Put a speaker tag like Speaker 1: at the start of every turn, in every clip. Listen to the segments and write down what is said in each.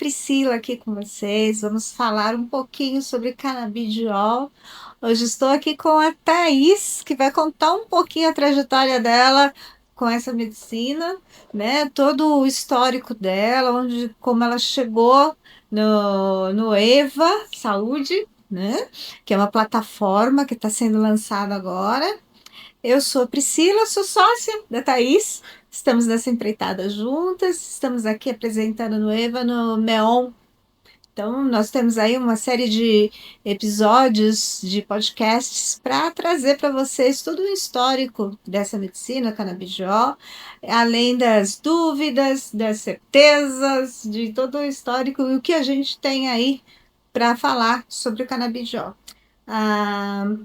Speaker 1: Priscila aqui com vocês. Vamos falar um pouquinho sobre canabidiol. Hoje estou aqui com a Thaís, que vai contar um pouquinho a trajetória dela com essa medicina, né? Todo o histórico dela, como ela chegou no EVA Saúde, né? Que é uma plataforma que está sendo lançada agora. Eu sou a Priscila, sou sócia da Thaís. Estamos nessa empreitada juntas, estamos aqui apresentando no EVA, no MEON. Então, nós temos aí uma série de episódios de podcasts para trazer para vocês todo o histórico dessa medicina canabidiol, além das dúvidas, das certezas, de todo o histórico e o que a gente tem aí para falar sobre o canabidiol.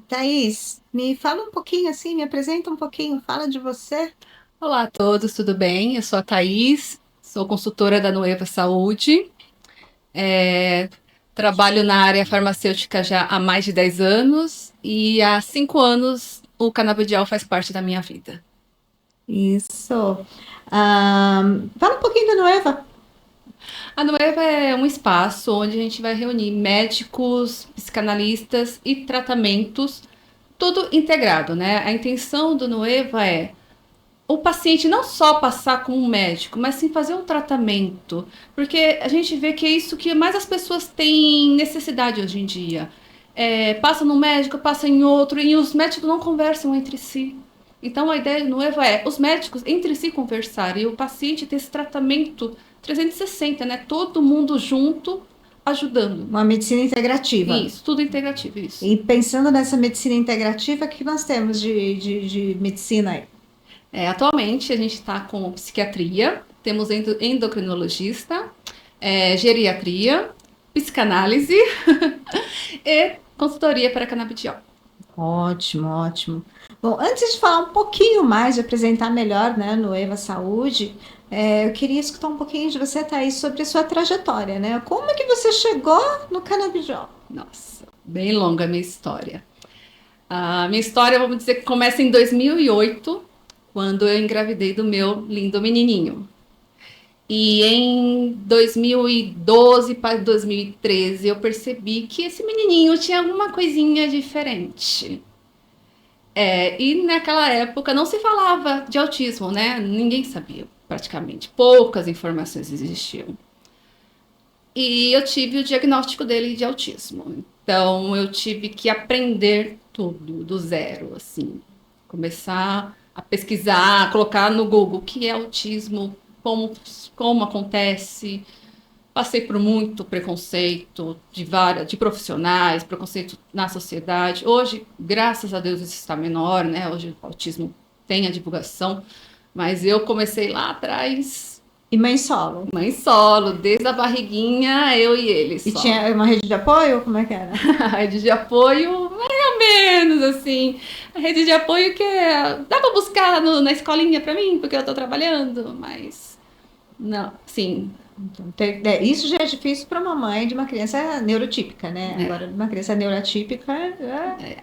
Speaker 1: Thaís, me fala um pouquinho assim, me apresenta um pouquinho, fala de você.
Speaker 2: Olá a todos, tudo bem? Eu sou a Thaís, sou consultora da Nueva Saúde, é, trabalho na área farmacêutica já há mais de 10 anos e há 5 anos o canabidiol faz parte da minha vida.
Speaker 1: Isso. Fala um pouquinho da Nueva.
Speaker 2: A Nueva é um espaço onde a gente vai reunir médicos, psicanalistas e tratamentos, tudo integrado, né? A intenção do Nueva é o paciente não só passar com um médico, mas sim fazer um tratamento. Porque a gente vê que é isso que mais as pessoas têm necessidade hoje em dia. Passa num médico, passa em outro, e os médicos não conversam entre si. Então a ideia do EVA é os médicos entre si conversarem e o paciente ter esse tratamento 360, né? Todo mundo junto ajudando.
Speaker 1: Uma medicina integrativa.
Speaker 2: Isso, tudo integrativo, isso.
Speaker 1: E pensando nessa medicina integrativa, o que nós temos de medicina aí?
Speaker 2: Atualmente a gente está com psiquiatria, temos endocrinologista, geriatria, psicanálise e consultoria para canabidiol.
Speaker 1: Ótimo, ótimo. Bom, antes de falar um pouquinho mais, de apresentar melhor, né, no EVA Saúde, eu queria escutar um pouquinho de você, Thaís, sobre a sua trajetória, né? Como é que você chegou no canabidiol?
Speaker 2: Nossa, bem longa a minha história. A minha história, vamos dizer que começa em 2008, quando eu engravidei do meu lindo menininho. E em 2012 para 2013 eu percebi que esse menininho tinha alguma coisinha diferente. E naquela época não se falava de autismo, né? Ninguém sabia, praticamente. Poucas informações existiam. E eu tive o diagnóstico dele de autismo. Então eu tive que aprender tudo do zero, assim. Começar a pesquisar, colocar no Google o que é autismo, como acontece. Passei por muito preconceito de profissionais, preconceito na sociedade. Hoje, graças a Deus, isso está menor, né? Hoje o autismo tem a divulgação, mas eu comecei lá atrás,
Speaker 1: E mãe solo.
Speaker 2: mãe solo, desde a barriguinha, eu e ele
Speaker 1: E
Speaker 2: só.
Speaker 1: tinha uma rede de apoio? Como é que era?
Speaker 2: A rede de apoio, mais ou menos, assim. A rede de apoio que dá para buscar na escolinha para mim, porque eu estou trabalhando, mas não, sim.
Speaker 1: Então, isso já é difícil para uma mãe de uma criança neurotípica, né? Agora, de uma criança neurotípica,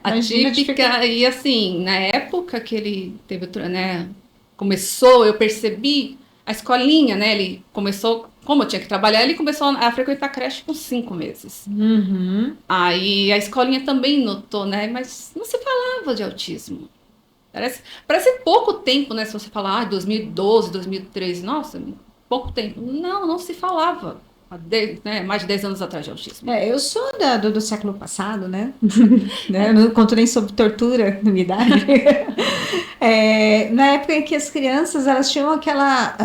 Speaker 1: imagina a dificuldade.
Speaker 2: Atípica, e assim, na época que ele teve, né, começou, eu percebi a escolinha, né, ele começou, como eu tinha que trabalhar, ele começou a frequentar a creche com 5 meses.
Speaker 1: Uhum.
Speaker 2: Aí a escolinha também notou, né, mas não se falava de autismo. Parece pouco tempo, né, se você falar, 2012, 2013, nossa, pouco tempo. Não, não se falava. Né, mais de 10 anos atrás de autismo.
Speaker 1: Eu sou do século passado, né? Né? Eu não conto nem sobre tortura na minha idade. Na época em que as crianças elas tinham aquela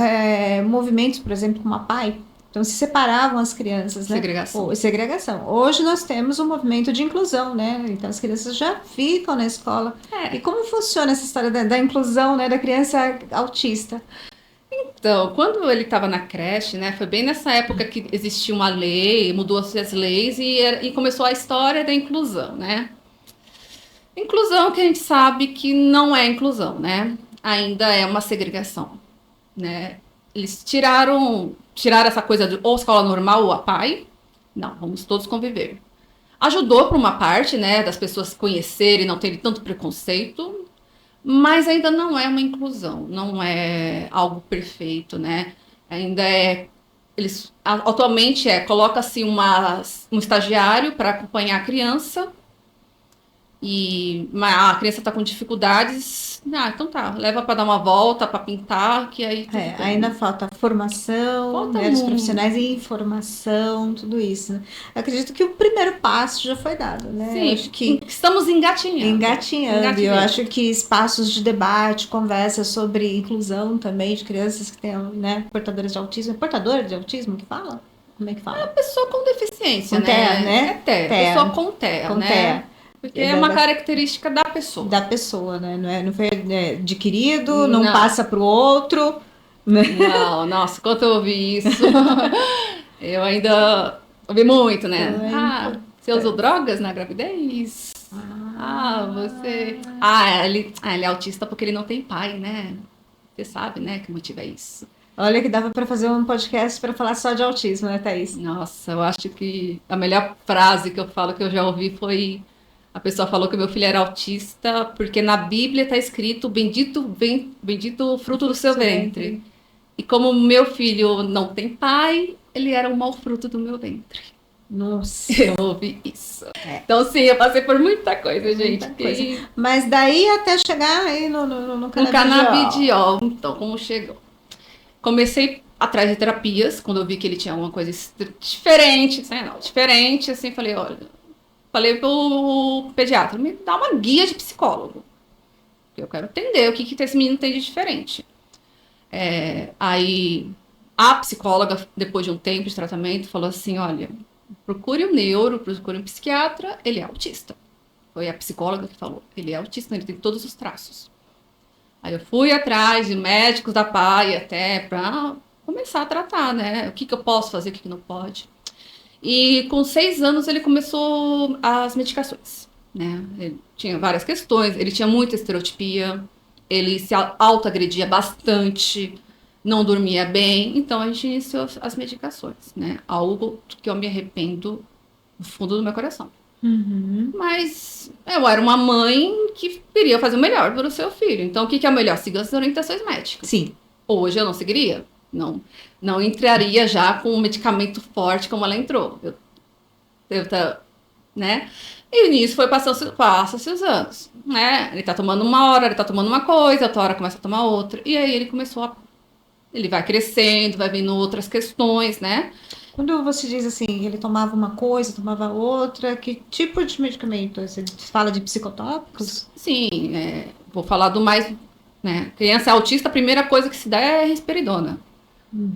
Speaker 1: movimentos, por exemplo, como a PAI, então se separavam as crianças, né?
Speaker 2: Segregação.
Speaker 1: Segregação. Hoje nós temos um movimento de inclusão, né? Então as crianças já ficam na escola. E como funciona essa história da inclusão, né, da criança autista?
Speaker 2: Então, quando ele estava na creche, né, foi bem nessa época que existia uma lei, mudou-se as leis e começou a história da inclusão, né? Inclusão que a gente sabe que não é inclusão, né? Ainda é uma segregação, né? Eles tiraram essa coisa de ou escola normal ou a PAI. Não, vamos todos conviver. Ajudou por uma parte, né, das pessoas conhecerem, não terem tanto preconceito, mas ainda não é uma inclusão, não é algo perfeito, né? Ainda é atualmente coloca-se um estagiário para acompanhar a criança. E a criança está com dificuldades, então tá, leva para dar uma volta, para pintar, que aí tudo
Speaker 1: Ainda
Speaker 2: bem.
Speaker 1: falta formação,
Speaker 2: Falta
Speaker 1: né, dos
Speaker 2: muito.
Speaker 1: profissionais e informação, tudo isso, né? Eu acredito que o primeiro passo já foi dado, né? Eu acho
Speaker 2: Sim,
Speaker 1: que
Speaker 2: estamos engatinhando.
Speaker 1: engatinhando, e eu
Speaker 2: Engatinhando.
Speaker 1: acho que espaços de debate, conversa sobre inclusão também de crianças que tenham, né, portadoras de autismo, é portadora de autismo que fala? Como é que fala?
Speaker 2: Pessoa com deficiência,
Speaker 1: Com TEA,
Speaker 2: né? É
Speaker 1: né?
Speaker 2: TEA, pessoa
Speaker 1: TEA,
Speaker 2: com TEA,
Speaker 1: com
Speaker 2: né?
Speaker 1: TEA.
Speaker 2: Porque é uma característica da pessoa.
Speaker 1: Da pessoa, né? Não foi adquirido, não
Speaker 2: Não,
Speaker 1: passa para o outro, né?
Speaker 2: não, nossa, quando eu ouvi isso, eu ainda ouvi muito,
Speaker 1: Então
Speaker 2: né?
Speaker 1: é
Speaker 2: Você usou
Speaker 1: importante.
Speaker 2: drogas na gravidez? Você. Ele é autista porque ele não tem pai, né? Você sabe, né, que motivo é isso.
Speaker 1: Olha que dava para fazer um podcast para falar só de autismo, né, Thaís?
Speaker 2: Nossa, eu acho que a melhor frase que eu falo que eu já ouvi foi a pessoa falou que meu filho era autista porque na Bíblia está escrito bendito o
Speaker 1: O
Speaker 2: fruto do
Speaker 1: fruto do
Speaker 2: seu
Speaker 1: seu
Speaker 2: ventre.
Speaker 1: ventre.
Speaker 2: E como meu filho não tem pai, ele era um mau fruto do meu ventre.
Speaker 1: Nossa,
Speaker 2: Eu ouvi isso. Então, sim, eu passei por muita coisa, gente.
Speaker 1: muita coisa. Mas daí até chegar aí no
Speaker 2: No
Speaker 1: canabidiol.
Speaker 2: canabidiol, então, como chegou? Comecei atrás de terapias, quando eu vi que ele tinha alguma coisa diferente, não, diferente, assim, falei, olha, falei pro pediatra, me dá uma guia de psicólogo. Eu quero entender o que esse menino tem de diferente. Aí a psicóloga, depois de um tempo de tratamento, falou assim: olha, procure um neuro, procure um psiquiatra, ele é autista. Foi a psicóloga que falou: ele é autista, ele tem todos os traços. Aí eu fui atrás de médicos da PAI até para começar a tratar, né? O que eu posso fazer, o que não pode. E com 6 anos ele começou as medicações, né? Ele tinha várias questões, ele tinha muita estereotipia, ele se autoagredia bastante, não dormia bem, então a gente iniciou as medicações, né? Algo que eu me arrependo do fundo do meu coração.
Speaker 1: Uhum.
Speaker 2: Mas eu era uma mãe que queria fazer o melhor para o seu filho. Então, o que é o melhor? Siga as orientações médicas.
Speaker 1: Sim.
Speaker 2: Hoje eu não seguiria. Não, não entraria já com um medicamento forte como ela entrou. Né? E nisso foi passa-se os anos, né? Ele tá tomando uma hora, ele tá tomando uma coisa, outra hora começa a tomar outra. E aí ele vai crescendo, vai vendo outras questões, né?
Speaker 1: Quando você diz assim, ele tomava uma coisa, tomava outra, que tipo de medicamento? Você fala de psicotópicos?
Speaker 2: Sim, vou falar do mais, né? Criança autista, a primeira coisa que se dá é risperidona.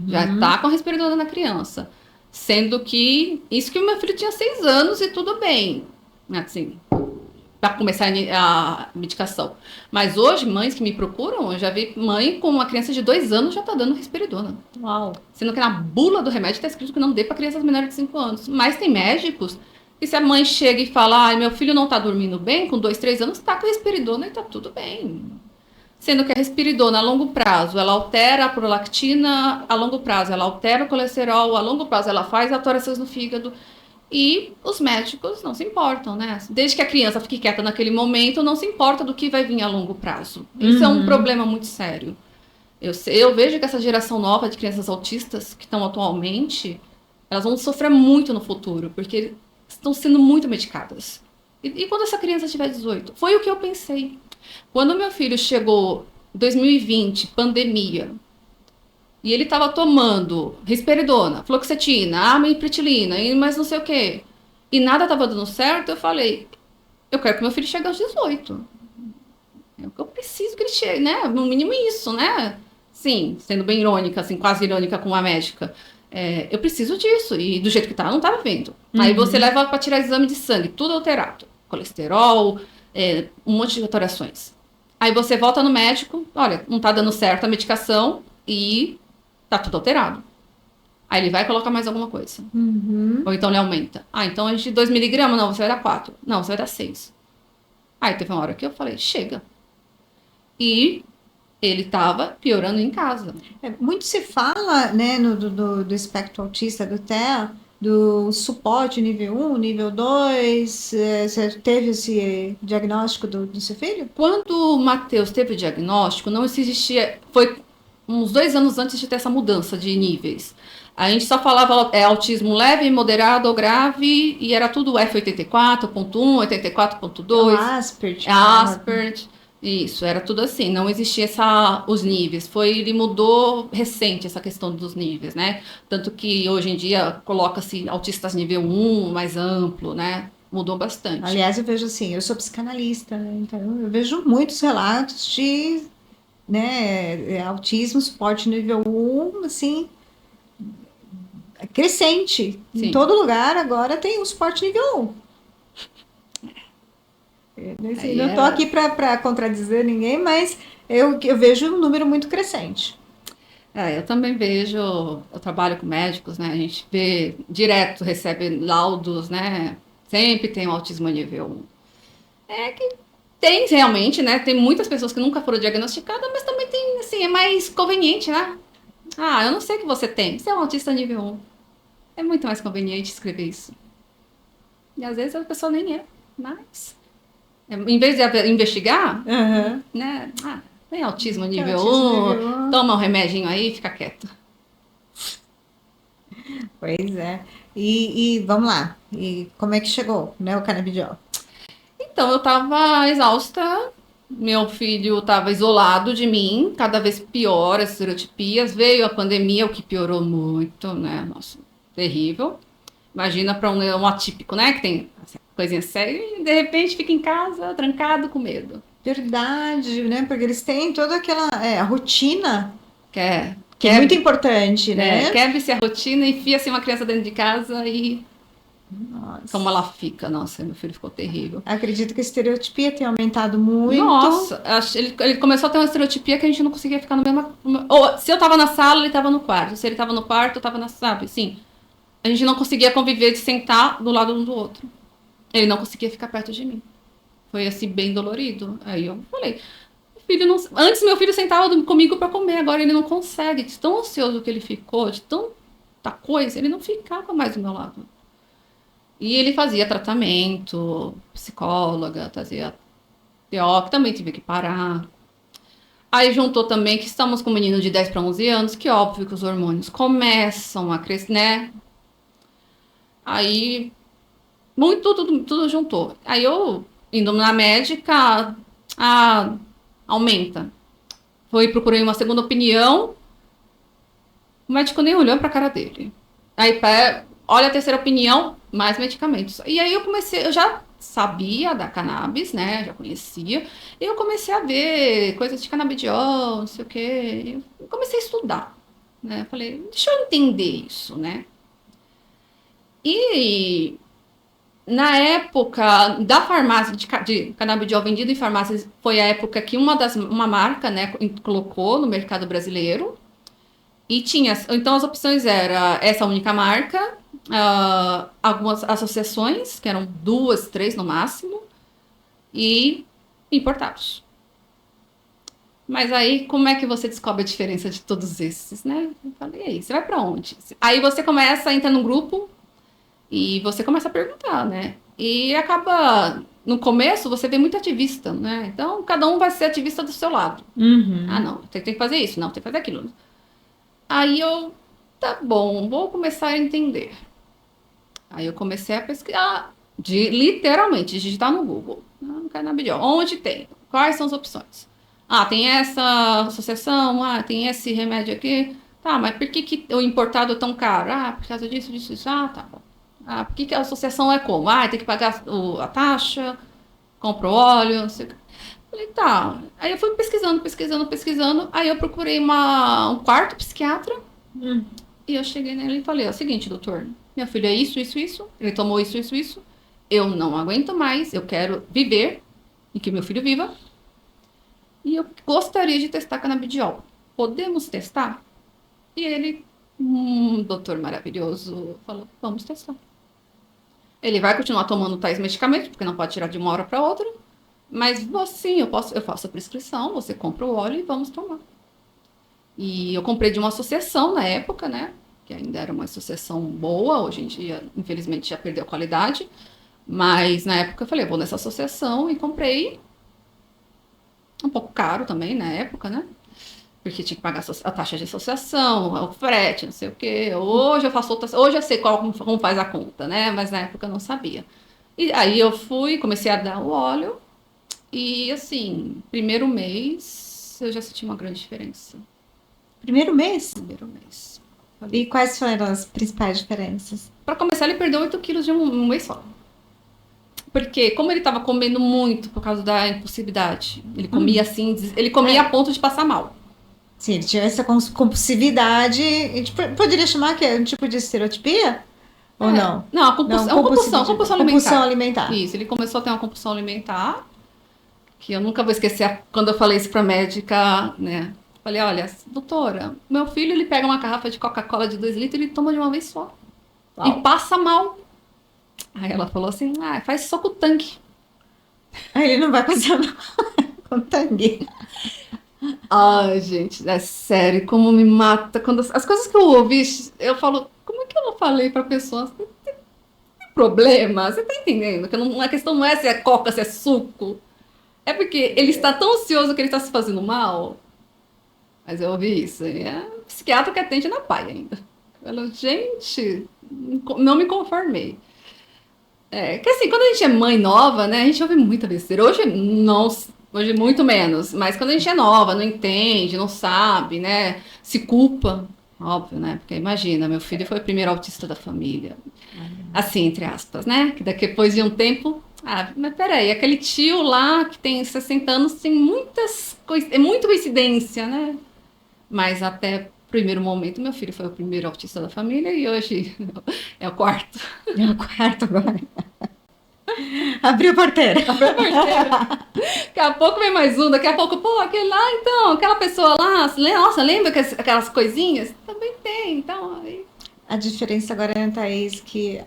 Speaker 2: Já
Speaker 1: Uhum.
Speaker 2: tá com a risperidona na criança. Sendo que isso que o meu filho tinha 6 anos e tudo bem. Assim, para começar a medicação. Mas hoje, mães que me procuram, eu já vi mãe com uma criança de 2 anos já tá dando risperidona.
Speaker 1: Uau.
Speaker 2: Sendo que na bula do remédio está escrito que não dê para crianças menores de 5 anos. Mas tem médicos que se a mãe chega e fala, meu filho não tá dormindo bem, com 2, 3 anos, tá com risperidona e tá tudo bem. Sendo que a risperidona a longo prazo, ela altera a prolactina, a longo prazo ela altera o colesterol, a longo prazo ela faz alterações no fígado. E os médicos não se importam, né? Desde que a criança fique quieta naquele momento, não se importa do que vai vir a longo prazo. Isso é um
Speaker 1: Uhum.
Speaker 2: problema muito sério. Eu vejo que essa geração nova de crianças autistas que estão atualmente, elas vão sofrer muito no futuro, porque estão sendo muito medicadas. E quando essa criança tiver 18? Foi o que eu pensei. Quando meu filho chegou em 2020, pandemia, e ele estava tomando risperidona, fluoxetina, amitriptilina e mais não sei o quê, e nada estava dando certo, eu falei, eu quero que meu filho chegue aos 18. É o que eu preciso que ele chegue, né? No mínimo isso, né? Sim, sendo bem irônica, assim, quase irônica com a médica. Eu preciso disso. E do jeito que tá, eu não tava vendo. Aí você
Speaker 1: Uhum.
Speaker 2: leva para tirar exame de sangue, tudo alterado. Colesterol, um monte de alterações. Aí você volta no médico, olha, não tá dando certo a medicação e tá tudo alterado. Aí ele vai colocar mais alguma coisa.
Speaker 1: Uhum.
Speaker 2: Ou então ele aumenta. Então a gente 2 miligramas, não, você vai dar 4. Não, você vai dar 6. Aí teve uma hora que eu falei, chega. E ele estava piorando em casa.
Speaker 1: Muito se fala, né, do espectro autista, do TEA, do suporte nível um, nível 2. Você teve esse diagnóstico do seu filho?
Speaker 2: Quando o Matheus teve o diagnóstico, não existia. Foi uns 2 anos antes de ter essa mudança de níveis. A gente só falava autismo leve, moderado ou grave, e era tudo F84.1,
Speaker 1: É o
Speaker 2: 84.2,
Speaker 1: Asperger que fala.
Speaker 2: Asperger, isso, era tudo assim, não existia os níveis. Ele mudou recente essa questão dos níveis, né? Tanto que hoje em dia coloca-se autistas nível 1, mais amplo, né? Mudou bastante.
Speaker 1: Aliás, eu vejo assim, eu sou psicanalista, né? Então eu vejo muitos relatos de, né, autismo, suporte nível um, assim, crescente. Em
Speaker 2: Sim,
Speaker 1: todo lugar agora tem um suporte nível um. Assim,
Speaker 2: aí
Speaker 1: não estou
Speaker 2: é.
Speaker 1: aqui para contradizer ninguém, mas eu vejo um número muito crescente.
Speaker 2: Eu também vejo, eu trabalho com médicos, né? A gente vê direto, recebe laudos, né? Sempre tem um autismo nível 1. É que tem realmente, né? Tem muitas pessoas que nunca foram diagnosticadas, mas também tem, assim, é mais conveniente, né? Ah, eu não sei o que você tem. Você é um autista nível 1. É muito mais conveniente escrever isso. E às vezes a pessoa nem é, mas em vez de investigar,
Speaker 1: Aham.
Speaker 2: né? Ah, tem autismo
Speaker 1: Que é
Speaker 2: nível
Speaker 1: autismo
Speaker 2: 1,
Speaker 1: nível um.
Speaker 2: toma um remedinho aí e fica quieto.
Speaker 1: Pois é. E vamos lá. E como é que chegou, né, o canabidiol?
Speaker 2: Então, eu tava exausta, meu filho tava isolado de mim, cada vez pior as estereotipias. Veio a pandemia, o que piorou muito, né? Nossa, terrível. Imagina para um atípico, né? Que tem essa coisinha séria e de repente fica em casa, trancado, com medo.
Speaker 1: Verdade, né? Porque eles têm toda aquela a rotina,
Speaker 2: Quer,
Speaker 1: que é muito
Speaker 2: quer,
Speaker 1: importante, né?
Speaker 2: quebre-se a rotina, enfia-se uma criança dentro de casa e como ela
Speaker 1: Nossa.
Speaker 2: fica. Nossa, meu filho ficou terrível.
Speaker 1: Acredito que a estereotipia tem aumentado muito.
Speaker 2: Nossa, ele começou a ter uma estereotipia que a gente não conseguia ficar no mesmo. Ou se eu tava na sala, ele tava no quarto. Se ele tava no quarto, eu tava na. Sabe, sim. A gente não conseguia conviver de sentar do lado um do outro. Ele não conseguia ficar perto de mim. Foi assim, bem dolorido. Aí eu falei, filho não. Antes meu filho sentava comigo pra comer, agora ele não consegue. De tão ansioso que ele ficou, de tanta coisa, ele não ficava mais do meu lado. E ele fazia tratamento, psicóloga, fazia TO, que também tive que parar. Aí juntou também que estamos com um menino de 10 para 11 anos, que óbvio que os hormônios começam a crescer, né? Aí, muito, tudo juntou. Aí eu, indo na médica, a, aumenta. Procurei uma segunda opinião, o médico nem olhou pra cara dele. Aí, olha a terceira opinião, mais medicamentos. E aí eu já sabia da cannabis, né? Já conhecia. E eu comecei a ver coisas de canabidiol, não sei o quê. Eu comecei a estudar, né? Falei, deixa eu entender isso, né? E na época da farmácia de canabidiol vendido em farmácias, foi a época que uma marca, né, colocou no mercado brasileiro. E tinha, então as opções era essa única marca, algumas associações, que eram 2, 3 no máximo, e importados. Mas aí, como é que você descobre a diferença de todos esses, né? Eu falei, e aí, você vai para onde? Aí você começa a entrar num grupo e você começa a perguntar, né? E acaba, no começo, você vê muito ativista, né? Então, cada um vai ser ativista do seu lado. Ah,
Speaker 1: Uhum.
Speaker 2: não, tem que fazer isso, não, tem que fazer aquilo. Aí eu, tá bom, vou começar a entender. Aí eu comecei a pesquisar, literalmente, digitar no Google. No canabidiol. Onde tem? Quais são as opções? Ah, tem essa associação, tem esse remédio aqui. Tá, mas por que o importado é tão caro? Ah, por causa disso, disso, disso. Ah, tá bom. Ah, por que a associação é como? Ah, tem que pagar a taxa, compra o óleo, não sei o que. Falei, tá. Aí eu fui pesquisando, pesquisando, pesquisando. Aí eu procurei um quarto psiquiatra
Speaker 1: Hum.
Speaker 2: e eu cheguei nele e falei, é o seguinte, doutor, meu filho é isso, isso, isso, ele tomou isso, isso, isso, eu não aguento mais, eu quero viver e que meu filho viva, e eu gostaria de testar canabidiol. Podemos testar? E ele, doutor maravilhoso, falou, vamos testar. Ele vai continuar tomando tais medicamentos, porque não pode tirar de uma hora para outra, mas sim, eu faço a prescrição, você compra o óleo e vamos tomar. E eu comprei de uma associação na época, né? Que ainda era uma associação boa, hoje em dia, infelizmente, já perdeu a qualidade. Mas na época eu falei, vou nessa associação e comprei um pouco caro também na época, né? porque tinha que pagar a taxa de associação, o frete, não sei o quê. Hoje eu faço outra, hoje eu sei como faz a conta, né? Mas na época eu não sabia. E aí eu fui, comecei a dar o óleo e assim, primeiro mês eu já senti uma grande diferença.
Speaker 1: Primeiro mês?
Speaker 2: Primeiro mês.
Speaker 1: E quais foram as principais diferenças?
Speaker 2: Para começar, ele perdeu 8 quilos de um mês só. Porque, como ele estava comendo muito por causa da impulsividade, ele comia assim, ele comia a ponto de passar mal.
Speaker 1: Sim, ele tinha essa compulsividade. A gente poderia chamar que é um tipo de estereotipia? Ou não?
Speaker 2: Não, a
Speaker 1: Não,
Speaker 2: compulsão, é uma compulsão alimentar.
Speaker 1: compulsão alimentar.
Speaker 2: Isso, ele começou a ter uma compulsão alimentar, que eu nunca vou esquecer quando eu falei isso pra médica, né? Falei, olha, doutora, meu filho ele pega uma garrafa de Coca-Cola de 2 litros e ele toma de uma vez só. E
Speaker 1: Uau.
Speaker 2: passa mal. Aí ela falou assim, faz só com o tanque.
Speaker 1: Aí ele não vai passar com tangue.
Speaker 2: Ai, gente, é sério, como me mata. Quando as coisas que eu ouvi, eu falo, como é que eu não falei pra pessoa? Tem problema? Você tá entendendo? Que a questão não é se é coca, se é suco. É porque ele está tão ansioso que ele está se fazendo mal. Mas eu ouvi isso. E é um psiquiatra que atende na PAI ainda. Falou, gente, não me conformei. É que assim, quando a gente é mãe nova, né, a gente ouve muita besteira. Hoje não, hoje muito menos. Mas quando a gente é nova, não entende, não sabe, né, se culpa, óbvio, né? Porque imagina, meu filho foi o primeiro autista da família. Assim, entre aspas, né? Que depois de um tempo. Mas peraí, aquele tio lá que tem 60 anos tem muitas coisas. É muita coincidência, né? Mas até o primeiro momento, meu filho foi o primeiro autista da família e hoje é o quarto.
Speaker 1: É o quarto agora. Abriu a porteira.
Speaker 2: Daqui a pouco vem mais um, daqui a pouco, pô, aquele lá, então, aquela pessoa lá, nossa, lembra aquelas coisinhas? Também tem, então. Aí...
Speaker 1: A diferença agora, né, Thaís, que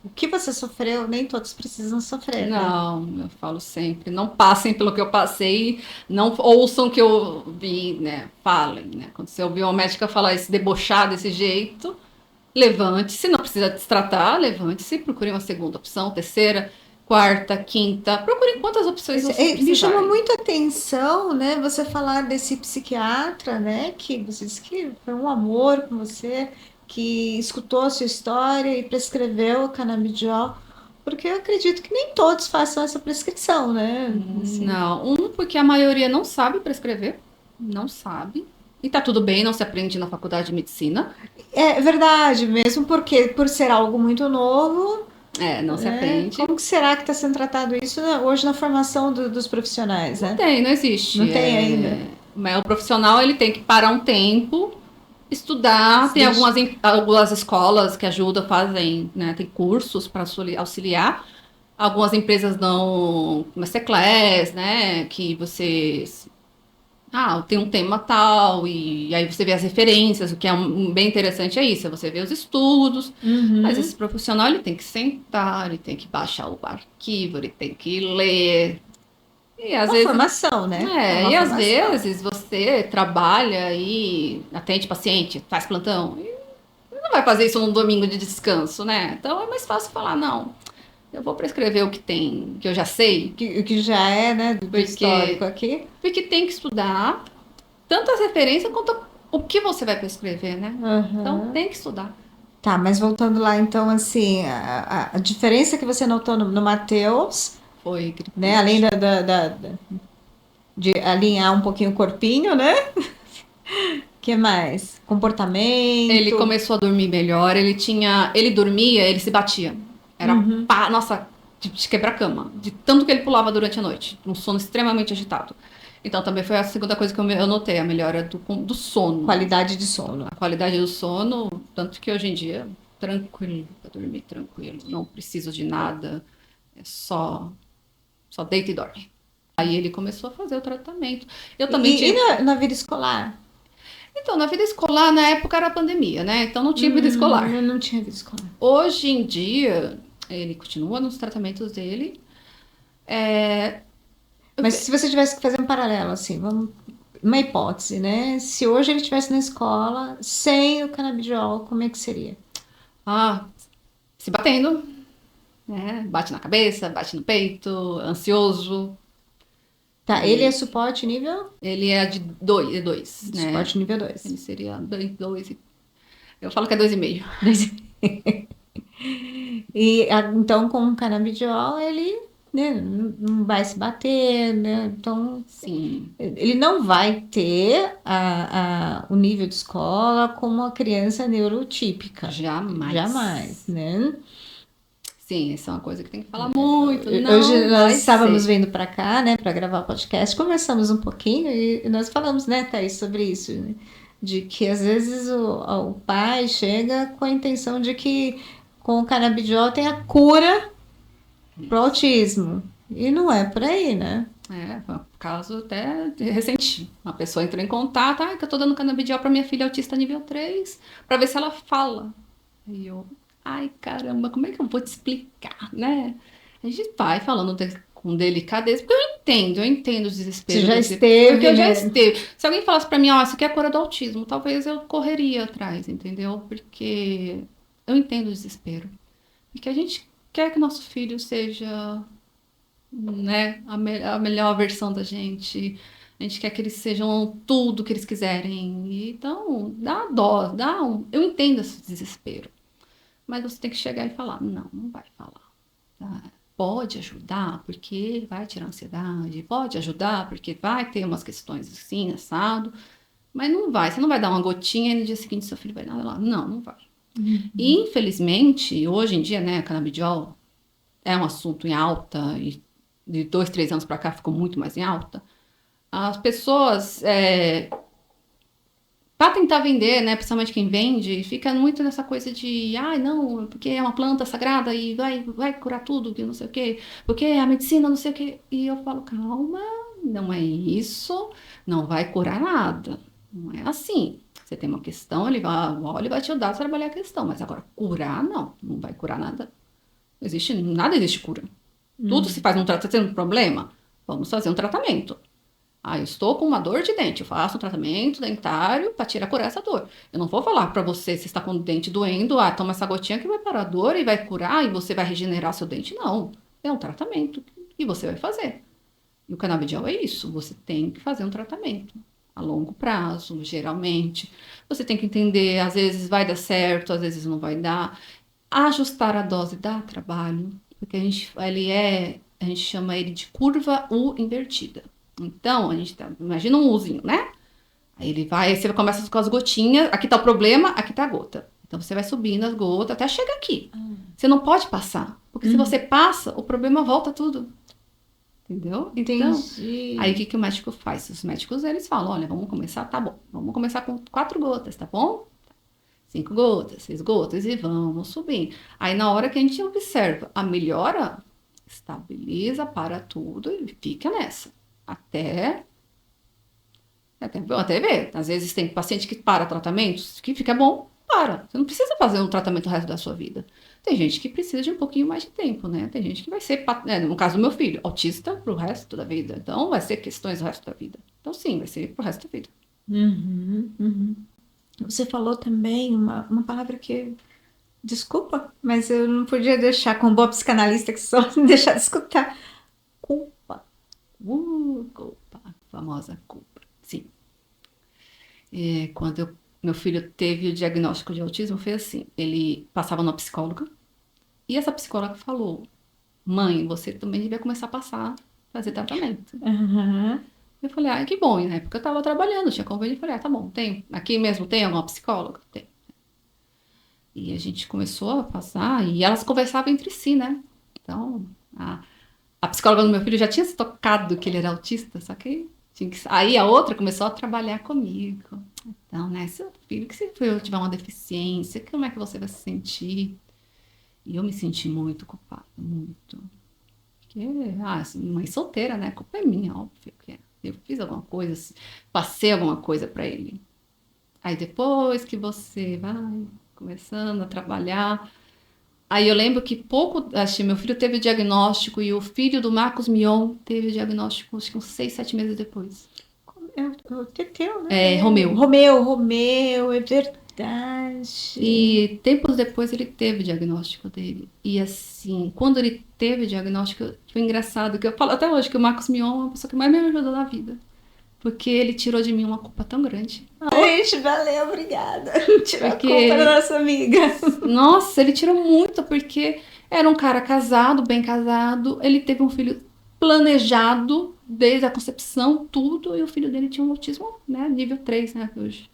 Speaker 1: o que você sofreu, nem todos precisam sofrer, né?
Speaker 2: Não, eu falo sempre, não passem pelo que eu passei, não ouçam o que eu vi, né? Falem, né? Quando você ouvir uma médica falar esse debochar desse jeito, levante-se, não precisa destratar, levante-se, procure uma segunda opção, terceira, quarta, quinta, procure quantas opções você
Speaker 1: Me chamou
Speaker 2: precisar.
Speaker 1: muito a atenção, né, você falar desse psiquiatra, né, que você disse que foi um amor com você, que escutou a sua história e prescreveu o canabidiol, porque eu acredito que nem todos façam essa prescrição, né? Assim,
Speaker 2: Não, porque a maioria não sabe prescrever, não sabe. E tá tudo bem, não se aprende na faculdade de medicina.
Speaker 1: é verdade, mesmo porque por ser algo muito novo,
Speaker 2: Não se
Speaker 1: né?
Speaker 2: aprende.
Speaker 1: Como que será que está sendo tratado isso hoje na formação dos profissionais,
Speaker 2: Não
Speaker 1: né?
Speaker 2: tem, não
Speaker 1: Não
Speaker 2: existe.
Speaker 1: tem ainda.
Speaker 2: Mas o profissional ele tem que parar um tempo, estudar. Tem
Speaker 1: Deixa.
Speaker 2: algumas escolas que ajudam, fazem, né, tem cursos para auxiliar. Algumas empresas dão masterclass, né? Que você tem um tema tal, e aí você vê as referências, o que é bem interessante é isso, é você vê os estudos, mas
Speaker 1: Uhum.
Speaker 2: esse profissional ele tem que sentar, ele tem que baixar o arquivo, ele tem que ler. E às
Speaker 1: Uma
Speaker 2: vezes
Speaker 1: formação, né? É uma
Speaker 2: e às
Speaker 1: formação.
Speaker 2: vezes você trabalha e atende paciente, faz plantão, e não vai fazer isso num domingo de descanso, né? Então é mais fácil falar, não, eu vou prescrever o que tem, que eu já sei,
Speaker 1: Que já é, né, do histórico
Speaker 2: porque,
Speaker 1: aqui.
Speaker 2: porque tem que estudar tanto as referências quanto o que você vai prescrever, né? Então
Speaker 1: Aham.
Speaker 2: tem que estudar.
Speaker 1: Tá, mas voltando lá, então, assim, a diferença que você notou no Matheus,
Speaker 2: Foi
Speaker 1: né, além
Speaker 2: gritante.
Speaker 1: de alinhar um pouquinho o corpinho, né? Que mais?
Speaker 2: Ele
Speaker 1: Comportamento.
Speaker 2: começou a dormir melhor, ele dormia, ele se batia. Era
Speaker 1: Uhum.
Speaker 2: pá, nossa, de quebrar a cama, de tanto que ele pulava durante a noite, um sono extremamente agitado. Então também foi a segunda coisa que eu notei, a melhora do sono,
Speaker 1: Qualidade de sono.
Speaker 2: a qualidade do sono, tanto que hoje em dia tranquilo, pra dormir tranquilo, não preciso de nada, é só deita e dorme. Aí ele começou a fazer o tratamento. Eu também
Speaker 1: E
Speaker 2: tive.
Speaker 1: na vida escolar?
Speaker 2: Então, na vida escolar, na época era a pandemia, né? Então não tinha vida escolar.
Speaker 1: Eu não tinha vida escolar.
Speaker 2: Hoje em dia, ele continua nos tratamentos dele. É,
Speaker 1: Mas se você tivesse que fazer um paralelo, assim, vamos, uma hipótese, né? Se hoje ele estivesse na escola sem o canabidiol, como é que seria?
Speaker 2: ah, se batendo, né? Bate na cabeça, bate no peito, ansioso.
Speaker 1: Tá, ele é suporte nível?
Speaker 2: Ele é de 2, né?
Speaker 1: Suporte nível 2.
Speaker 2: Ele seria 2. Eu falo que é 2,5.
Speaker 1: Então, com o canabidiol, ele, né, não vai se bater, né? Então,
Speaker 2: Sim,
Speaker 1: ele não vai ter o nível de escola como uma criança neurotípica. Jamais,
Speaker 2: jamais.
Speaker 1: né?
Speaker 2: Sim, isso é uma coisa que tem que falar muito.
Speaker 1: Hoje
Speaker 2: Não
Speaker 1: nós
Speaker 2: vai
Speaker 1: estávamos
Speaker 2: ser.
Speaker 1: vindo para cá, né, para gravar o podcast, conversamos um pouquinho e nós falamos, né, Thaís, sobre isso, né? De que às vezes o pai chega com a intenção de que com o canabidiol tem a cura pro autismo. E não é por aí, né?
Speaker 2: Foi um caso até recente. Uma pessoa entrou em contato, que eu tô dando canabidiol pra minha filha autista nível 3 pra ver se ela fala. E eu, ai caramba, como é que eu vou te explicar, né? A gente vai falando com delicadeza, porque eu entendo o
Speaker 1: Você
Speaker 2: desespero
Speaker 1: já
Speaker 2: desse, porque
Speaker 1: esteve,
Speaker 2: eu já
Speaker 1: né?
Speaker 2: esteve. Se alguém falasse pra mim, ó, isso aqui é a cura do autismo, talvez eu correria atrás, entendeu? Porque eu entendo o desespero. Porque a gente quer que nosso filho seja, né, a melhor versão da gente. A gente quer que eles sejam tudo que eles quiserem. Então, dá dó, eu entendo esse desespero. Mas você tem que chegar e falar, não, não vai falar. Tá? Pode ajudar, porque vai tirar a ansiedade. Pode ajudar, porque vai ter umas questões assim, assado. Mas não vai. Você não vai dar uma gotinha e no dia seguinte seu filho vai dar lá. Não, não vai. E,
Speaker 1: Uhum.
Speaker 2: infelizmente, hoje em dia, né, a canabidiol é um assunto em alta e de 2, 3 anos para cá ficou muito mais em alta. As pessoas, para tentar vender, né, principalmente quem vende, fica muito nessa coisa de, ai, não, porque é uma planta sagrada e vai curar tudo, que não sei o quê, porque a medicina não sei o quê. E eu falo, calma, não é isso, não vai curar nada. Não é assim. Você tem uma questão, ele vai te ajudar a trabalhar a questão, mas agora curar, não, não vai curar nada. Nada existe cura. Tudo se
Speaker 1: Uhum.
Speaker 2: faz um tratamento. Tá tendo um problema? Vamos fazer um tratamento. Ah, eu estou com uma dor de dente. Eu faço um tratamento dentário para tirar curar essa dor. Eu não vou falar para você se está com o dente doendo, toma essa gotinha que vai parar a dor e vai curar e você vai regenerar seu dente. Não. É um tratamento e você vai fazer. E o canabidiol é isso. Você tem que fazer um tratamento a longo prazo, geralmente. Você tem que entender, às vezes vai dar certo, às vezes não vai dar. Ajustar a dose dá trabalho, porque a gente chama ele de curva U invertida. Então, imagina um Uzinho, né? Aí você começa com as gotinhas, aqui tá o problema, aqui tá a gota. Então você vai subindo as gotas até chegar aqui. Você não pode passar, porque se
Speaker 1: Uhum.
Speaker 2: você passa, o problema volta tudo. Entendeu? Então, aí o
Speaker 1: Entendi.
Speaker 2: que que o médico faz? Os médicos eles falam, olha, vamos começar, tá bom. Vamos começar com 4 gotas, tá bom? 5 gotas, 6 gotas e vamos subir. Aí na hora que a gente observa a melhora, estabiliza, para tudo e fica nessa. Até, até ver. Às vezes tem paciente que para tratamentos que fica bom, para. Você não precisa fazer um tratamento o resto da sua vida. Tem gente que precisa de um pouquinho mais de tempo, né? Tem gente que vai ser, no caso do meu filho, autista pro resto da vida. Então vai ser questões o resto da vida. Então sim, vai ser pro resto da vida.
Speaker 1: Uhum, uhum. Você falou também uma palavra que, desculpa, mas eu não podia deixar, como boa psicanalista que sou, deixar de escutar. Culpa.
Speaker 2: Culpa, a famosa culpa. Sim. Quando meu filho teve o diagnóstico de autismo, foi assim: ele passava numa psicóloga e essa psicóloga falou: mãe, você também devia começar a fazer tratamento.
Speaker 1: Aham.
Speaker 2: Eu falei: ah, que bom. E na época eu estava trabalhando, tinha convênio. Eu falei: ah, tá bom, tem. Aqui mesmo tem alguma psicóloga? Tem. E a gente começou a passar e elas conversavam entre si, né? Então, a psicóloga do meu filho já tinha se tocado que ele era autista, só que aí a outra começou a trabalhar comigo. Então, né, seu filho, que se tiver uma deficiência, como é que você vai se sentir? E eu me senti muito culpada, muito. Porque, mãe solteira, né? A culpa é minha, óbvio que é. Eu fiz alguma coisa, passei alguma coisa para ele. Aí depois que você vai começando a trabalhar, aí eu lembro que acho que meu filho teve o diagnóstico e o filho do Marcos Mion teve o diagnóstico, acho que uns 6, 7 meses depois.
Speaker 1: É o Teteu, né?
Speaker 2: É, Romeu.
Speaker 1: Romeu, é verdade. Verdade.
Speaker 2: E tempos depois ele teve o diagnóstico dele. E assim, quando ele teve o diagnóstico, foi engraçado, que eu falo até hoje que o Marcos Mion é uma pessoa que mais me ajudou na vida. Porque ele tirou de mim uma culpa tão grande.
Speaker 1: Gente, valeu, obrigada. Tirou a
Speaker 2: Porque
Speaker 1: culpa da
Speaker 2: ele,
Speaker 1: nossa amiga.
Speaker 2: nossa, ele tirou muito, porque era um cara casado, bem casado, ele teve um filho planejado desde a concepção, tudo, e o filho dele tinha um autismo, né, nível 3, né, hoje.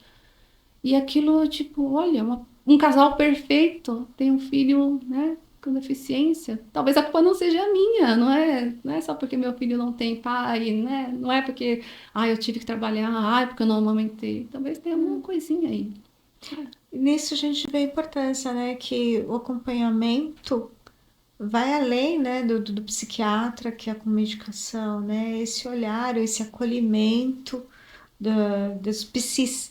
Speaker 2: E aquilo, tipo, olha, um casal perfeito tem um filho, né, com deficiência. Talvez a culpa não seja minha, não é só porque meu filho não tem pai, né? Não é porque, eu tive que trabalhar, porque eu não amamentei. Talvez tenha alguma coisinha aí.
Speaker 1: Nisso a gente vê a importância, né? Que o acompanhamento vai além, né, do psiquiatra, que é com medicação, né? Esse olhar, esse acolhimento dos psis,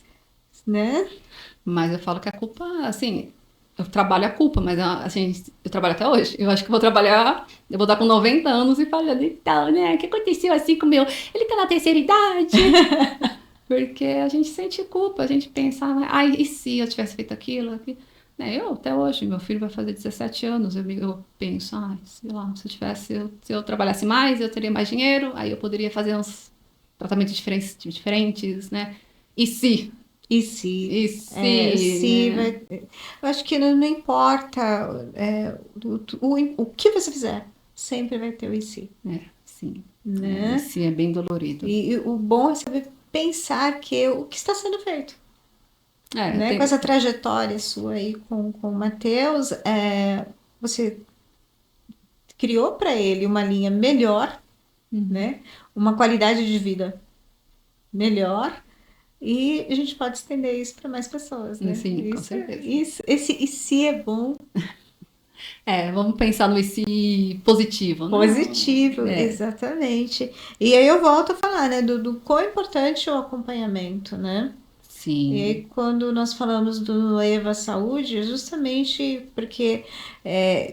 Speaker 1: né?
Speaker 2: Mas eu falo que a culpa, assim, eu trabalho a culpa, mas assim, eu trabalho até hoje. Eu acho que eu vou dar com 90 anos e falando, então, né, o que aconteceu assim com o meu? Ele tá na terceira idade. Porque a gente sente culpa, a gente pensa, ai, e se eu tivesse feito aquilo? Né, eu, até hoje, meu filho vai fazer 17 anos, eu penso, sei lá, se eu trabalhasse mais, eu teria mais dinheiro, aí eu poderia fazer uns tratamentos diferentes, né? E se?
Speaker 1: E se,
Speaker 2: E se,
Speaker 1: se
Speaker 2: né?
Speaker 1: vai, eu acho que não importa o que você fizer, sempre vai ter o e se,
Speaker 2: É, sim. É,
Speaker 1: né?
Speaker 2: esse é bem dolorido.
Speaker 1: E o bom é saber pensar que o que está sendo feito,
Speaker 2: É,
Speaker 1: né? Com essa trajetória sua aí com o Matheus, você criou para ele uma linha melhor, né? Uma qualidade de vida melhor. E a gente pode estender isso para mais pessoas, né?
Speaker 2: sim, com certeza.
Speaker 1: Esse e se é bom,
Speaker 2: É, vamos pensar no esse positivo, não?
Speaker 1: positivo,
Speaker 2: É,
Speaker 1: exatamente. E aí eu volto a falar, né, do quão importante é o acompanhamento, né? E aí,
Speaker 2: sim.
Speaker 1: quando nós falamos do Eva Saúde, é justamente porque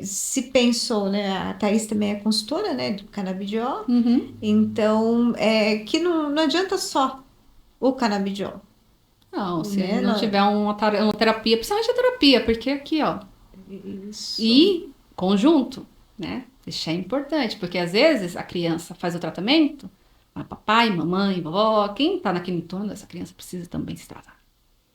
Speaker 1: se pensou, né? A Thaís também é consultora, né, do canabidiol,
Speaker 2: Uhum.
Speaker 1: então que não adianta só o canabidiol,
Speaker 2: Não, se
Speaker 1: né?
Speaker 2: não tiver uma terapia, principalmente a terapia, porque aqui, ó,
Speaker 1: Isso.
Speaker 2: e conjunto, né? Isso é importante, porque às vezes a criança faz o tratamento, mas papai, mamãe, vovó, quem tá naquele entorno dessa criança precisa também se tratar.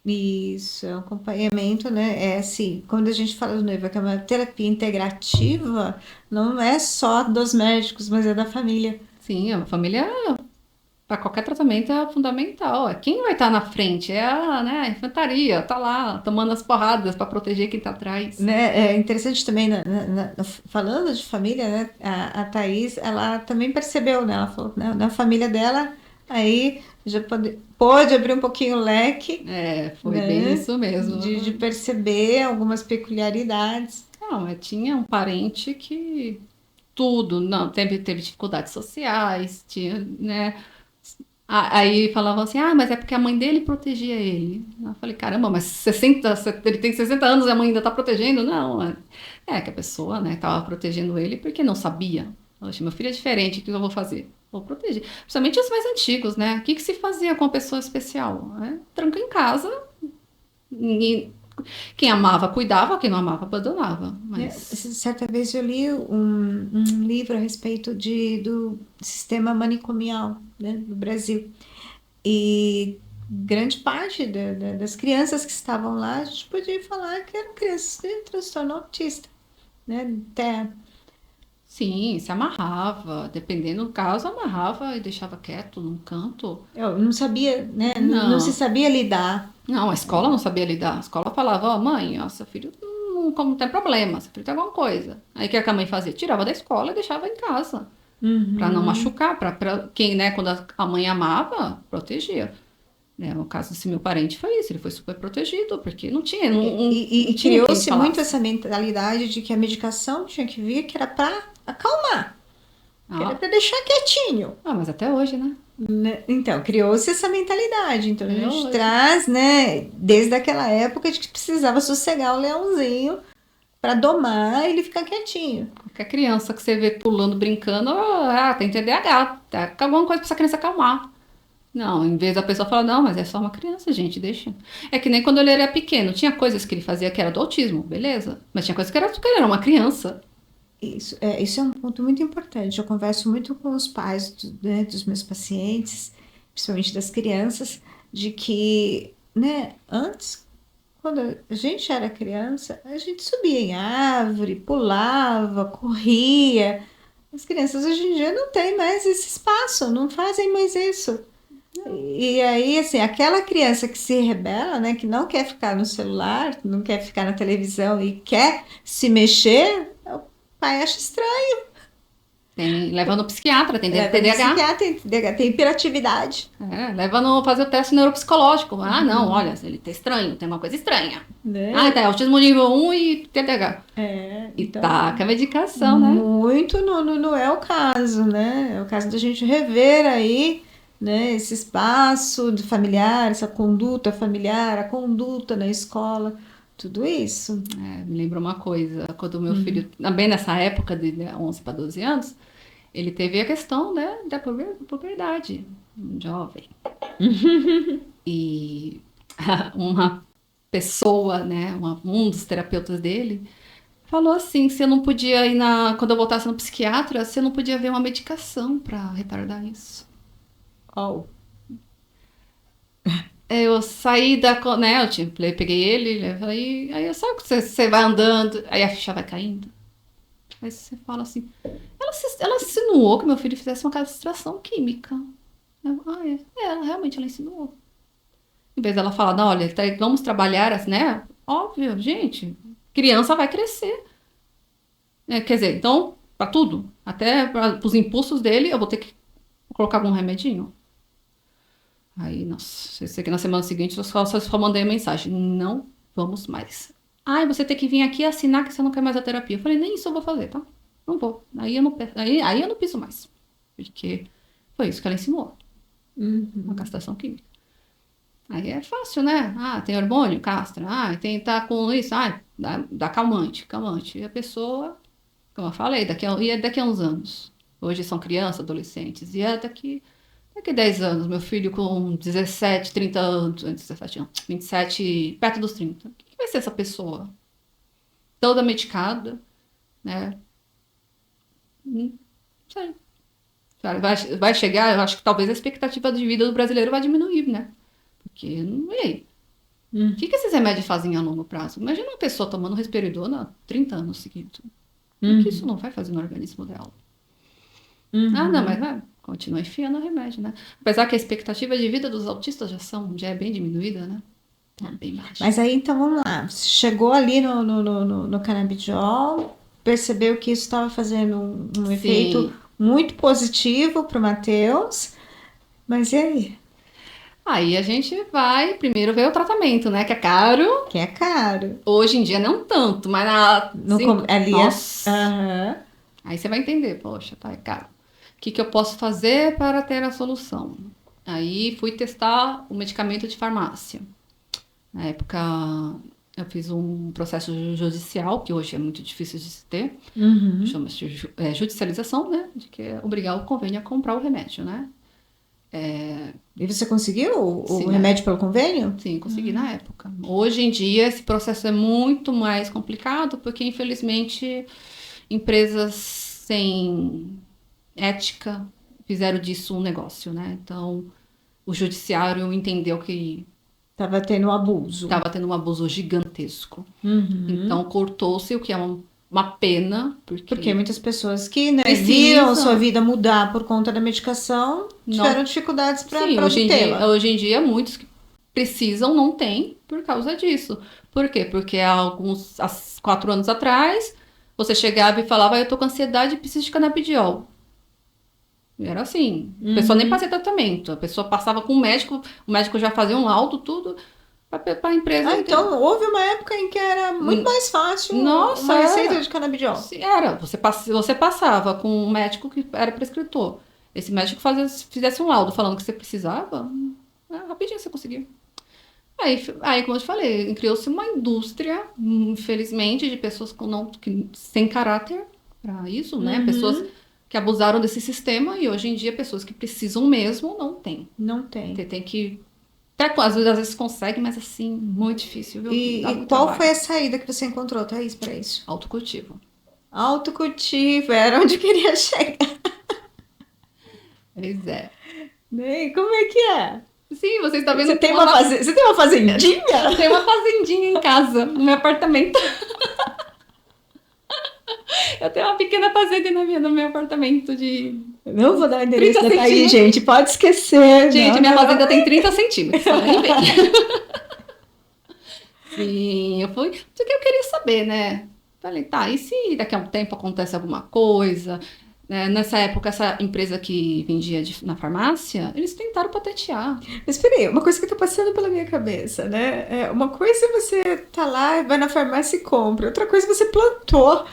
Speaker 1: Isso, é um acompanhamento, né? É assim, quando a gente fala do noiva, que é uma terapia integrativa, não é só dos médicos, mas é da família.
Speaker 2: Sim, a família, para qualquer tratamento, é fundamental. Quem vai estar na frente? É a infantaria, tá lá, tomando as porradas para proteger quem tá atrás.
Speaker 1: Né? É interessante também, falando de família, né? A Thaís, ela também percebeu, né? Ela falou, né, na família dela, aí já pôde abrir um pouquinho o leque,
Speaker 2: É, foi bem
Speaker 1: né?
Speaker 2: isso
Speaker 1: De
Speaker 2: mesmo.
Speaker 1: perceber algumas peculiaridades.
Speaker 2: Não, eu tinha um parente que tudo, não, teve dificuldades sociais, tinha, né? Aí falavam assim, mas é porque a mãe dele protegia ele. Eu falei, caramba, mas ele tem 60 anos e a mãe ainda tá protegendo? Não, que a pessoa, né, tava protegendo ele porque não sabia. Poxa, meu filho é diferente, o que eu vou fazer? Vou proteger. Principalmente os mais antigos, né? O que que se fazia com a pessoa especial? Tranca em casa, e quem amava cuidava, quem não amava abandonava.
Speaker 1: Né?
Speaker 2: Mas
Speaker 1: Certa vez eu li um livro a respeito do sistema manicomial, né, no Brasil. E grande parte das crianças que estavam lá, a gente podia falar que eram crianças de transtorno autista, né? Até
Speaker 2: sim, se amarrava, dependendo do caso, amarrava e deixava quieto num canto.
Speaker 1: eu não sabia, né? Não se
Speaker 2: Não,
Speaker 1: sabia lidar.
Speaker 2: não, a escola não sabia lidar. A escola falava, ó, mãe, ó, seu filho não tem problema, seu filho tem alguma coisa. Aí o que a mãe fazia? Tirava da escola e deixava em casa, pra não
Speaker 1: Uhum.
Speaker 2: machucar, pra quem, né, quando a mãe amava, protegia. Né, o caso desse meu parente foi isso, ele foi super protegido, porque não tinha, não
Speaker 1: E
Speaker 2: tinha quem
Speaker 1: criou-se muito
Speaker 2: falasse.
Speaker 1: essa mentalidade de que a medicação tinha que vir, que era para acalmar, que era
Speaker 2: Ah,
Speaker 1: para deixar quietinho.
Speaker 2: mas até hoje, né?
Speaker 1: Né? Então, criou-se essa mentalidade. Então, a
Speaker 2: Até
Speaker 1: gente
Speaker 2: hoje.
Speaker 1: traz, né, desde aquela época de que precisava sossegar o leãozinho para domar e ele ficar quietinho.
Speaker 2: Qualquer criança que você vê pulando, brincando, tem TDAH, tá com alguma coisa pra essa criança acalmar. Não, em vez da pessoa falar, não, mas é só uma criança, gente, deixa. É que nem quando ele era pequeno, tinha coisas que ele fazia que era do autismo, beleza. Mas tinha coisas que era porque ele era uma criança.
Speaker 1: Isso é um ponto muito importante. Eu converso muito com os pais né, dos meus pacientes, principalmente das crianças, de que, né, antes, quando a gente era criança, a gente subia em árvore, pulava, corria. As crianças hoje em dia não têm mais esse espaço, não fazem mais isso. E aí, assim, aquela criança que se rebela, né, que não quer ficar no celular, não quer ficar na televisão e quer se mexer, o pai acha estranho.
Speaker 2: Tem, leva no psiquiatra, tem
Speaker 1: Leva no
Speaker 2: TDAH.
Speaker 1: psiquiatra, tem TDAH, tem hiperatividade,
Speaker 2: É, leva no fazer o teste neuropsicológico. Ah, não,
Speaker 1: uhum,
Speaker 2: olha, ele tá estranho, tem uma coisa estranha. Ah,
Speaker 1: né?
Speaker 2: tá, autismo nível 1 e TDAH.
Speaker 1: É,
Speaker 2: E
Speaker 1: então,
Speaker 2: taca a medicação, né?
Speaker 1: muito não é o caso, né? É o caso da gente rever aí, né, esse espaço de familiar, essa conduta familiar, a conduta na escola, tudo isso.
Speaker 2: É, me lembra uma coisa, quando o meu filho,
Speaker 1: Uhum.
Speaker 2: também nessa época de 11 para 12 anos, ele teve a questão, né, da puberdade, um jovem. E uma pessoa, né, um dos terapeutas dele, falou assim, se eu não podia ir quando eu voltasse no psiquiatra, se eu não podia ver uma medicação para retardar isso.
Speaker 1: Oh.
Speaker 2: Eu saí né, peguei ele, aí eu sabe que você vai andando, aí a ficha vai caindo. Aí você fala assim, ela insinuou que meu filho fizesse uma castração química. Ela realmente ela insinuou. Em vez dela falar, não, olha, vamos trabalhar, assim, né? Óbvio, gente, criança vai crescer. Quer dizer, então, para tudo, até para os impulsos dele, eu vou ter que colocar algum remedinho. Aí, nossa, eu sei que na semana seguinte eu só mandei a mensagem, não vamos mais. Ai, você tem que vir aqui assinar que você não quer mais a terapia. Eu falei, nem isso eu vou fazer, tá? Não vou. Aí eu não piso mais. Porque foi isso que ela ensinou, uma
Speaker 1: Uhum.
Speaker 2: castração química. Aí é fácil, né? Ah, tem hormônio, castra. Ah, tá com isso. Ah, dá calmante, calmante. E a pessoa, como eu falei, daqui a uns anos. Hoje são crianças, adolescentes. E daqui a 10 anos, meu filho com 17, 30 anos, antes 17 não, 27, perto dos 30. O que vai ser essa pessoa? Toda medicada, né? Não sei. Vai chegar, eu acho que talvez a expectativa de vida do brasileiro vai diminuir, né? Porque, e aí? O que esses remédios fazem a longo prazo? Imagina uma pessoa tomando risperidona há 30 anos seguidos. O que isso
Speaker 1: Uhum.
Speaker 2: não vai fazer no organismo dela? Ah, não, mas
Speaker 1: Uhum.
Speaker 2: continua enfiando o remédio, né? Apesar que a expectativa de vida dos autistas já é bem diminuída, né? Tá bem baixa.
Speaker 1: Mas aí, então, vamos lá. Você chegou ali no canabidiol, percebeu que isso estava fazendo um efeito
Speaker 2: Sim.
Speaker 1: muito positivo para o Matheus, mas e aí?
Speaker 2: Aí a gente vai primeiro ver o tratamento, né? Que é caro.
Speaker 1: Que é caro.
Speaker 2: Hoje em dia não tanto, mas na
Speaker 1: Ali é.
Speaker 2: nossa.
Speaker 1: Aham.
Speaker 2: Aí você vai entender, poxa, tá, é caro. O que eu posso fazer para ter a solução? Aí fui testar o medicamento de farmácia. Na época eu fiz um processo judicial, que hoje é muito difícil de se ter.
Speaker 1: Uhum.
Speaker 2: Chama-se judicialização, né? De que é obrigar o convênio a comprar o remédio, né?
Speaker 1: E você conseguiu o
Speaker 2: Sim,
Speaker 1: remédio pelo convênio?
Speaker 2: sim, consegui na época. Hoje em dia, esse processo é muito mais complicado, porque infelizmente empresas sem ética fizeram disso um negócio, né? Então, o judiciário entendeu que
Speaker 1: Tava tendo abuso.
Speaker 2: estava tendo um abuso gigantesco. Então,
Speaker 1: Uhum.
Speaker 2: cortou-se, o que é uma pena,
Speaker 1: Porque
Speaker 2: porque
Speaker 1: muitas pessoas que, né, viram sua
Speaker 2: precisa.
Speaker 1: vida mudar por conta da medicação tiveram
Speaker 2: Não,
Speaker 1: dificuldades
Speaker 2: sim,
Speaker 1: para obtê-la.
Speaker 2: hoje em dia muitos que precisam não têm por causa disso. Por quê? Porque há 4 anos atrás, você chegava e falava, eu tô com ansiedade e preciso de canabidiol. Era assim. A pessoa nem
Speaker 1: Uhum.
Speaker 2: fazia tratamento. A pessoa passava com o médico já fazia um laudo, tudo, para a empresa
Speaker 1: Ah,
Speaker 2: inteira.
Speaker 1: então houve uma época em que era muito mais fácil
Speaker 2: Nossa,
Speaker 1: uma receita
Speaker 2: era.
Speaker 1: de canabidiol.
Speaker 2: Era. Você passava com um médico que era prescritor. Esse médico fizesse um laudo falando que você precisava, rapidinho você conseguia. Aí, como eu te falei, criou-se uma indústria, infelizmente, de pessoas sem caráter para isso, né? Pessoas
Speaker 1: Uhum.
Speaker 2: que abusaram desse sistema e hoje em dia pessoas que precisam mesmo não têm.
Speaker 1: Não tem.
Speaker 2: Você tem que... Até, às vezes consegue, mas assim, muito difícil, viu?
Speaker 1: E,
Speaker 2: Dá
Speaker 1: e
Speaker 2: muito
Speaker 1: qual
Speaker 2: trabalho.
Speaker 1: foi a saída que você encontrou, Thaís, para isso?
Speaker 2: Autocultivo.
Speaker 1: Autocultivo, era onde eu queria chegar.
Speaker 2: Pois é.
Speaker 1: Né? Como é que é?
Speaker 2: Sim, você está vendo
Speaker 1: Você tem você tem uma fazendinha?
Speaker 2: Tem uma fazendinha em casa, no meu apartamento. Eu tenho uma pequena fazenda no meu apartamento de...
Speaker 1: Não vou dar o endereço
Speaker 2: 30
Speaker 1: da Thaís,
Speaker 2: centímetros.
Speaker 1: gente. Pode esquecer.
Speaker 2: Gente,
Speaker 1: não,
Speaker 2: minha
Speaker 1: não,
Speaker 2: fazenda
Speaker 1: não.
Speaker 2: tem 30 centímetros. Nem vem. Sim, eu fui. Porque eu queria saber, né? Falei, tá, e se daqui a um tempo acontece alguma coisa? Né? Nessa época, essa empresa que vendia na farmácia, eles tentaram patentear.
Speaker 1: Mas peraí, uma coisa que tá passando pela minha cabeça, né? Uma coisa é você tá lá, vai na farmácia e compra. Outra coisa é você plantou.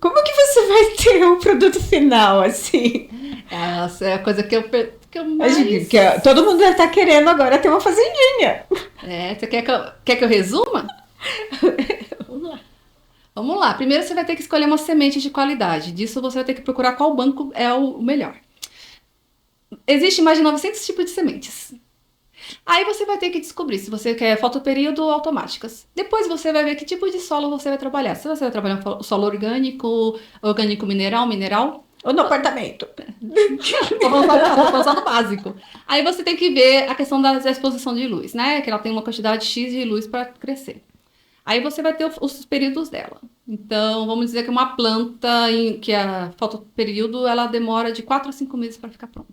Speaker 1: Como que você vai ter o produto final, assim?
Speaker 2: Essa é a coisa que eu
Speaker 1: Acho
Speaker 2: mais...
Speaker 1: todo mundo deve estar querendo agora ter uma fazendinha.
Speaker 2: Você quer que eu resuma?
Speaker 1: Vamos lá.
Speaker 2: Vamos lá. Primeiro você vai ter que escolher uma semente de qualidade. Disso você vai ter que procurar qual banco é o melhor. Existe mais de 900 tipos de sementes. Aí você vai ter que descobrir se você quer fotoperíodo ou automáticas. Depois você vai ver que tipo de solo você vai trabalhar. Se você vai trabalhar solo orgânico, orgânico mineral, mineral.
Speaker 1: Ou no apartamento.
Speaker 2: Vamos só no básico. Aí você tem que ver a questão da exposição de luz, né? Que ela tem uma quantidade X de luz para crescer. Aí você vai ter os períodos dela. Então, vamos dizer que uma planta que a fotoperíodo, ela demora de 4 a 5 meses para ficar pronta.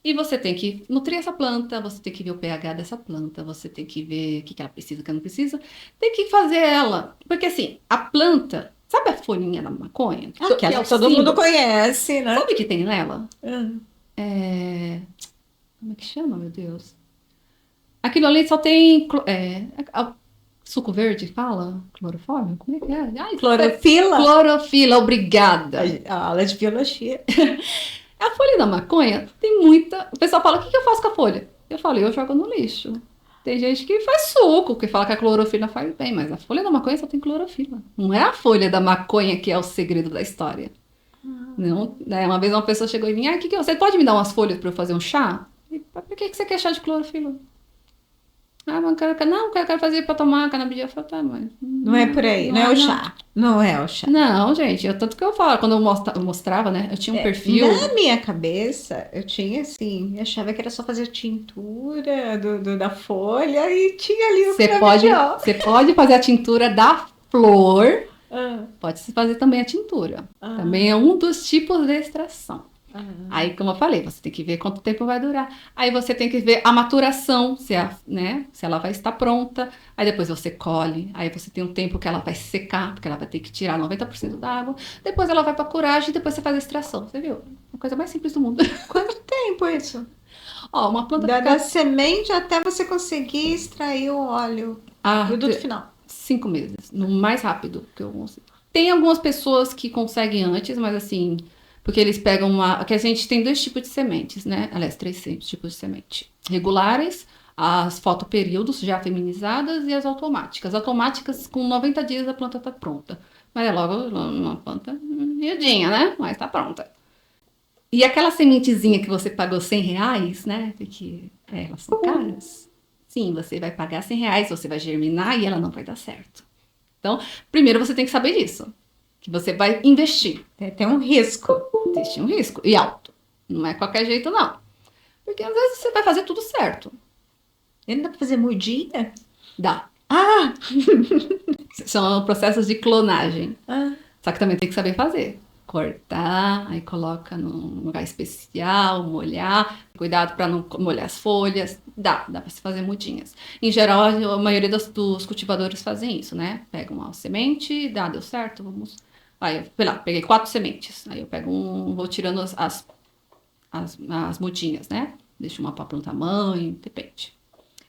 Speaker 2: E você tem que nutrir essa planta, você tem que ver o pH dessa planta, você tem que ver o que ela precisa, o que ela não precisa. Tem que fazer ela. Porque assim, a planta, sabe a folhinha da maconha? Que é o
Speaker 1: todo mundo
Speaker 2: símbolo?
Speaker 1: conhece, né?
Speaker 2: Sabe o que tem nela?
Speaker 1: Hum.
Speaker 2: Como é que chama, meu Deus? Aquilo ali só tem suco verde, fala? Clorofórmio? Como é que é? Ai,
Speaker 1: Clorofila?
Speaker 2: Clorofila, obrigada.
Speaker 1: A aula de biologia.
Speaker 2: A folha da maconha tem muita... O pessoal fala, o que eu faço com a folha? Eu falo, eu jogo no lixo. Tem gente que faz suco, que fala que a clorofila faz bem, mas a folha da maconha só tem clorofila. Não é a folha da maconha que é o segredo da história. Não, né? Uma vez uma pessoa chegou em mim, você pode me dar umas folhas para eu fazer um chá? E, por que você quer chá de clorofila? Mas eu quero fazer para tomar canabidiol. Eu falo, tá, mas...
Speaker 1: Não é por aí, não é o chá. Não é o chá.
Speaker 2: Não, gente, tanto que eu falo, quando eu mostrava, né, eu tinha um perfil...
Speaker 1: Na minha cabeça, eu tinha assim, eu achava que era só fazer tintura da folha e tinha ali o canabidiol.
Speaker 2: Você pode fazer a tintura da flor,
Speaker 1: Ah,
Speaker 2: pode se fazer também a tintura.
Speaker 1: Ah.
Speaker 2: Também é um dos tipos de extração.
Speaker 1: ah.
Speaker 2: Aí, como eu falei, você tem que ver quanto tempo vai durar. Aí você tem que ver a maturação, se ela vai estar pronta. Aí depois você colhe. Aí você tem um tempo que ela vai secar, porque ela vai ter que tirar 90% da água. Depois ela vai para curagem e depois você faz a extração. Você viu? A coisa mais simples do mundo.
Speaker 1: Quanto tempo isso?
Speaker 2: Ó, uma planta
Speaker 1: Da semente até você conseguir extrair o óleo, produto final.
Speaker 2: 5 meses, no mais rápido que eu consigo. Tem algumas pessoas que conseguem antes, mas assim, porque eles pegam que a gente tem 2 tipos de sementes, né? Aliás, 3 tipos de semente. Regulares, as fotoperíodos já feminizadas e as automáticas. Automáticas, com 90 dias a planta tá pronta. Mas é logo uma planta miudinha, né? Mas tá pronta. E aquela sementezinha que você pagou R$100, né? Porque elas são caras. Sim, você vai pagar R$100, você vai germinar e ela não vai dar certo. Então, primeiro você tem que saber disso. Que você vai investir.
Speaker 1: Tem um risco.
Speaker 2: Existe um risco. E alto. Não é qualquer jeito, não. Porque às vezes você vai fazer tudo certo.
Speaker 1: E não dá pra fazer mudinha?
Speaker 2: Dá.
Speaker 1: Ah!
Speaker 2: São processos de clonagem.
Speaker 1: Ah.
Speaker 2: Só que também tem que saber fazer. Cortar, aí coloca num lugar especial, molhar. Cuidado para não molhar as folhas. Dá para se fazer mudinhas. Em geral, a maioria dos cultivadores fazem isso, né? Pegam uma semente, deu certo, vamos... Aí, peguei 4 sementes. Aí eu pego vou tirando as mudinhas, né? Deixo uma para plantar tamanho, depende.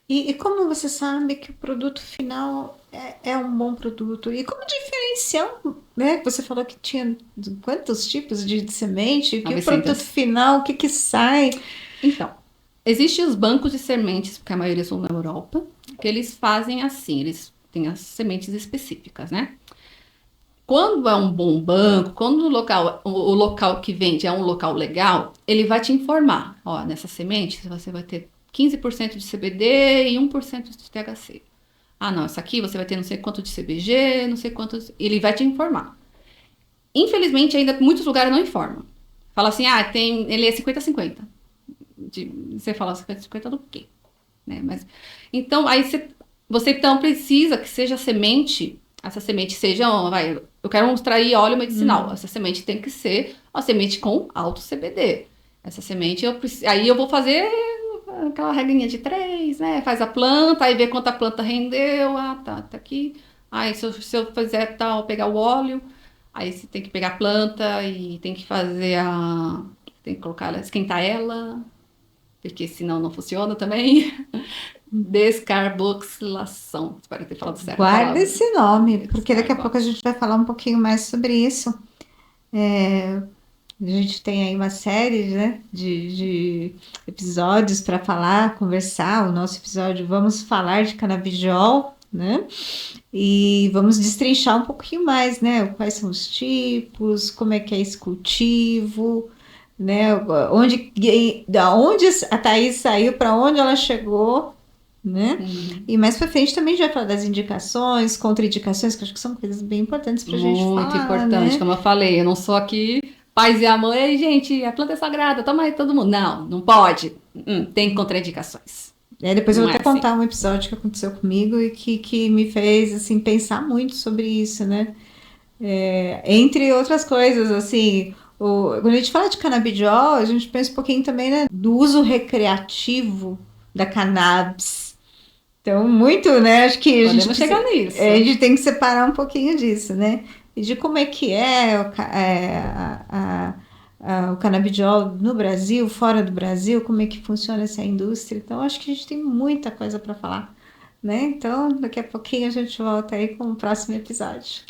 Speaker 1: E como você sabe que o produto final é um bom produto? E como diferenciar, né? Você falou que tinha quantos tipos de semente? Que o produto final, o que sai?
Speaker 2: Então, existem os bancos de sementes, porque a maioria são na Europa, que eles fazem assim, eles têm as sementes específicas, né? Quando é um bom banco, quando o local que vende é um local legal, ele vai te informar. Ó, nessa semente você vai ter 15% de CBD e 1% de THC. Ah, não, essa aqui você vai ter não sei quanto de CBG, não sei quanto. Ele vai te informar. Infelizmente, ainda muitos lugares não informam. Fala assim, ah, ele é 50-50. Você fala 50-50 do quê? Né? Mas, então, você então precisa que seja semente, essa semente seja, vai, eu quero extrair óleo medicinal.
Speaker 1: Hum.
Speaker 2: Essa semente tem que ser uma semente com alto CBD. Essa semente, aí eu vou fazer aquela regrinha de 3, né? Faz a planta, aí vê quanta planta rendeu. Ah, tá aqui. Aí se eu fizer tal, pegar o óleo, aí você tem que pegar a planta e tem que fazer tem que colocar ela, esquentar ela, porque senão não funciona também. Descarboxilação. Espero ter falado certo a
Speaker 1: Guarda
Speaker 2: palavra.
Speaker 1: esse nome, porque daqui a pouco a
Speaker 2: Descarbox.
Speaker 1: gente vai falar um pouquinho mais sobre isso. A gente tem aí uma série, né, de episódios para falar, conversar. O nosso episódio Vamos Falar de Canabidiol, né? E vamos destrinchar um pouquinho mais, né? Quais são os tipos, como é que é esse cultivo, né? Da onde a Thaís saiu, para onde ela chegou, né?
Speaker 2: Uhum.
Speaker 1: E mais para frente também a gente vai falar das indicações, contraindicações, que eu acho que são coisas bem importantes para a gente
Speaker 2: Muito
Speaker 1: falar,
Speaker 2: importante,
Speaker 1: né?
Speaker 2: como eu falei, eu não sou aqui pais e a mãe, gente, a planta é sagrada, toma aí todo mundo. Não, não pode. Tem contraindicações.
Speaker 1: Depois eu
Speaker 2: Não
Speaker 1: vou
Speaker 2: é
Speaker 1: até
Speaker 2: assim.
Speaker 1: contar um episódio que aconteceu comigo e que me fez assim pensar muito sobre isso, né? Entre outras coisas, assim, quando a gente fala de canabidiol, a gente pensa um pouquinho também, né, do uso recreativo da cannabis. Então, muito, né? Acho que a gente
Speaker 2: Podemos
Speaker 1: precisa,
Speaker 2: chegar
Speaker 1: a
Speaker 2: nisso.
Speaker 1: gente tem que separar um pouquinho disso, né? E de como é que é, o canabidiol no Brasil, fora do Brasil, como é que funciona essa indústria. Então, acho que a gente tem muita coisa para falar, né? Então, daqui a pouquinho a gente volta aí com o próximo episódio.